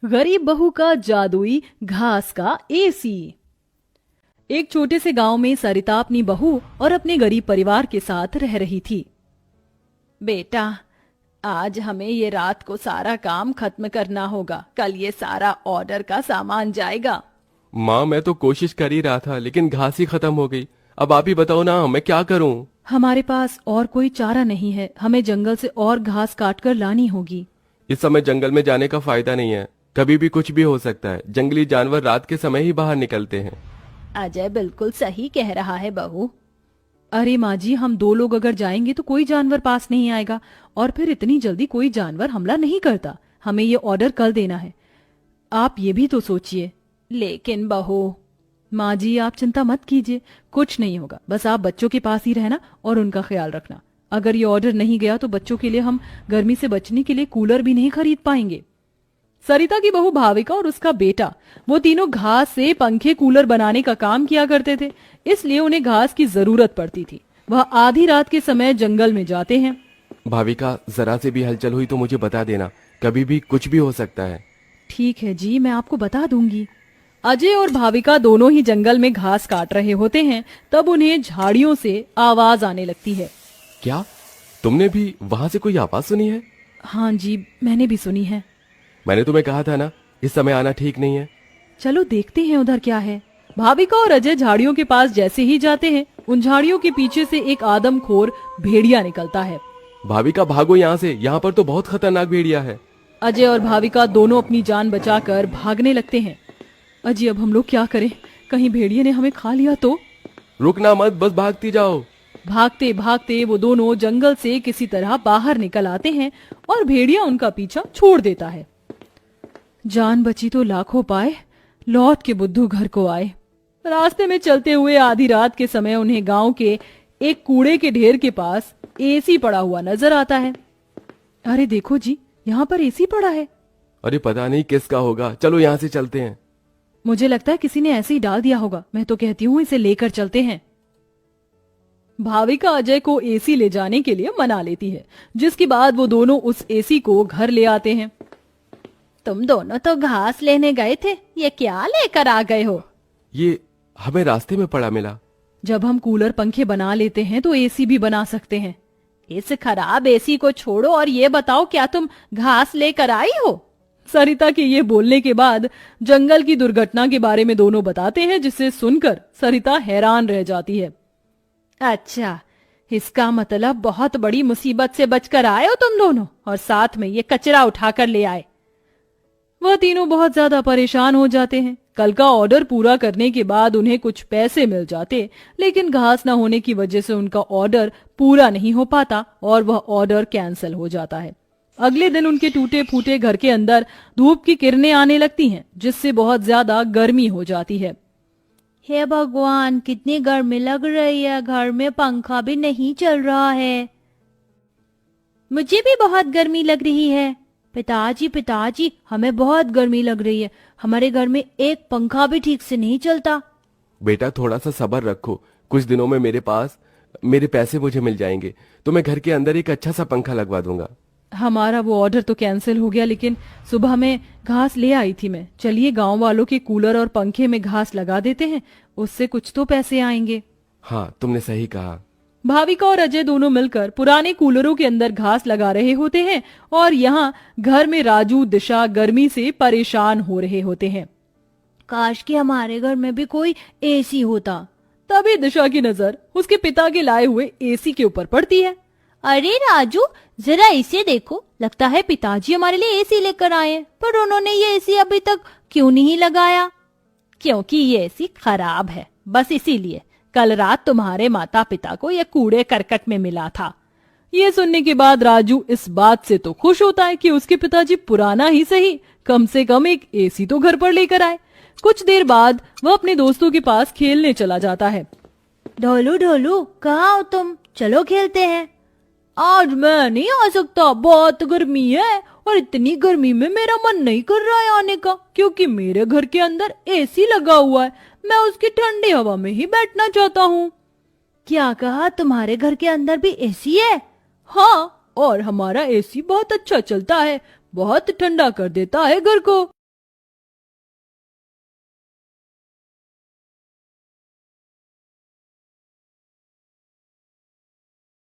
गरीब बहू का जादुई घास का एसी। एक छोटे से गांव में सरिता अपनी बहू और अपने गरीब परिवार के साथ रह रही थी। बेटा, आज हमें ये रात को सारा काम खत्म करना होगा, कल ये सारा ऑर्डर का सामान जाएगा। माँ, मैं तो कोशिश कर ही रहा था लेकिन घास ही खत्म हो गई। अब आप ही बताओ ना, मैं क्या करूँ? हमारे पास और कोई चारा नहीं है, हमें जंगल से और घास काट कर लानी होगी। इस समय जंगल में जाने का फायदा नहीं है, कभी भी कुछ भी हो सकता है। जंगली जानवर रात के समय ही बाहर निकलते हैं। अजय बिल्कुल सही कह रहा है बहू। अरे माँ जी, हम दो लोग अगर जाएंगे तो कोई जानवर पास नहीं आएगा, और फिर इतनी जल्दी कोई जानवर हमला नहीं करता। हमें ये ऑर्डर कल देना है, आप ये भी तो सोचिए। लेकिन बहू। माँ जी, आप चिंता मत कीजिए, कुछ नहीं होगा, बस आप बच्चों के पास ही रहना और उनका ख्याल रखना। अगर ये ऑर्डर नहीं गया तो बच्चों के लिए हम गर्मी से बचने के लिए कूलर भी नहीं खरीद पाएंगे। सरिता की बहू भाविका और उसका बेटा, वो तीनों घास से पंखे कूलर बनाने का काम किया करते थे, इसलिए उन्हें घास की जरूरत पड़ती थी। वह आधी रात के समय जंगल में जाते हैं। भाविका, जरा से भी हलचल हुई तो मुझे बता देना, कभी भी कुछ भी हो सकता है। ठीक है जी, मैं आपको बता दूंगी। अजय और भाविका दोनों ही जंगल में घास काट रहे होते हैं, तब उन्हें झाड़ियों से आवाज आने लगती है। क्या तुमने भी वहां से कोई आवाज सुनी है? हाँ जी, मैंने भी सुनी है। मैंने तुम्हें कहा था ना, इस समय आना ठीक नहीं है। चलो देखते हैं उधर क्या है। भाविका और अजय झाड़ियों के पास जैसे ही जाते हैं, उन झाड़ियों के पीछे से एक आदमखोर भेड़िया निकलता है। भाविका, भागो यहाँ से, यहाँ पर तो बहुत खतरनाक भेड़िया है। अजय और भाविका दोनों अपनी जान बचाकर भागने लगते हैं। अजय, अब हम लोग क्या करें? कहीं भेड़िए ने हमें खा लिया तो? रुकना मत, बस भागती जाओ। भागते भागते वो दोनों जंगल से किसी तरह बाहर निकल आते हैं और भेड़िया उनका पीछा छोड़ देता है। जान बची तो लाखों पाए, लौट के बुद्धू घर को आए। रास्ते में चलते हुए आधी रात के समय उन्हें गांव के एक कूड़े के ढेर के पास एसी पड़ा हुआ नजर आता है। अरे देखो जी, यहाँ पर एसी पड़ा है। अरे पता नहीं किसका होगा, चलो यहाँ से चलते हैं। मुझे लगता है किसी ने ऐसे ही डाल दिया होगा। मैं तो कहती हूँ इसे लेकर चलते हैं। भाविका अजय को एसी ले जाने के लिए मना लेती है, जिसके बाद वो दोनों उस एसी को घर ले आते हैं। तुम दोनों तो घास लेने गए थे, ये क्या लेकर आ गए हो? ये हमें रास्ते में पड़ा मिला। जब हम कूलर पंखे बना लेते हैं तो एसी भी बना सकते हैं। इस खराब एसी को छोड़ो और ये बताओ, क्या तुम घास लेकर आई हो? सरिता के ये बोलने के बाद जंगल की दुर्घटना के बारे में दोनों बताते हैं, जिसे सुनकर सरिता हैरान रह जाती है। अच्छा, इसका मतलब बहुत बड़ी मुसीबत से बचकर आए हो तुम दोनों, और साथ में ये कचरा उठाकर ले आए। वह तीनों बहुत ज्यादा परेशान हो जाते हैं। कल का ऑर्डर पूरा करने के बाद उन्हें कुछ पैसे मिल जाते, लेकिन घास न होने की वजह से उनका ऑर्डर पूरा नहीं हो पाता और वह ऑर्डर कैंसिल हो जाता है। अगले दिन उनके टूटे फूटे घर के अंदर धूप की किरणें आने लगती हैं, जिससे बहुत ज्यादा गर्मी हो जाती है। हे भगवान, कितनी गर्मी लग रही है, घर में पंखा भी नहीं चल रहा है। मुझे भी बहुत गर्मी लग रही है। पिताजी पिताजी, हमें बहुत गर्मी लग रही है, हमारे घर में एक पंखा भी ठीक से नहीं चलता। बेटा, थोड़ा सा सब्र रखो, कुछ दिनों में मेरे पैसे मुझे मिल जाएंगे तो मैं घर के अंदर एक अच्छा सा पंखा लगवा दूंगा। हमारा वो ऑर्डर तो कैंसिल हो गया, लेकिन सुबह में घास ले आई थी मैं। चलिए गांव वालों के कूलर और पंखे में घास लगा देते हैं, उससे कुछ तो पैसे आएंगे। हाँ, तुमने सही कहा। भाविका और अजय दोनों मिलकर पुराने कूलरों के अंदर घास लगा रहे होते हैं और यहाँ घर में राजू दिशा गर्मी से परेशान हो रहे होते हैं। काश कि हमारे घर में भी कोई एसी होता। तभी दिशा की नजर उसके पिता के लाए हुए एसी के ऊपर पड़ती है। अरे राजू, जरा इसे देखो, लगता है पिताजी हमारे लिए एसी लेकर आए हैं, पर उन्होंने ये एसी अभी तक क्यों नहीं लगाया? क्योंकि ये एसी खराब है, बस इसीलिए। कल रात तुम्हारे माता पिता को यह कूड़े करकट में मिला था। ये सुनने के बाद राजू इस बात से तो खुश होता है कि उसके पिताजी पुराना ही सही, कम से कम एक एसी तो घर पर लेकर आए। कुछ देर बाद वह अपने दोस्तों के पास खेलने चला जाता है। ढोलू ढोलू, कहाँ हो तुम? चलो खेलते हैं। आज मैं नहीं आ सकता, बहुत गर्मी है, और इतनी गर्मी में मेरा मन नहीं कर रहा है आने का, क्योंकि मेरे घर के अंदर एसी लगा हुआ है। मैं उसकी ठंडी हवा में ही बैठना चाहता हूँ। क्या कहा? तुम्हारे घर के अंदर भी एसी है? हाँ, और हमारा एसी बहुत अच्छा चलता है, बहुत ठंडा कर देता है घर को।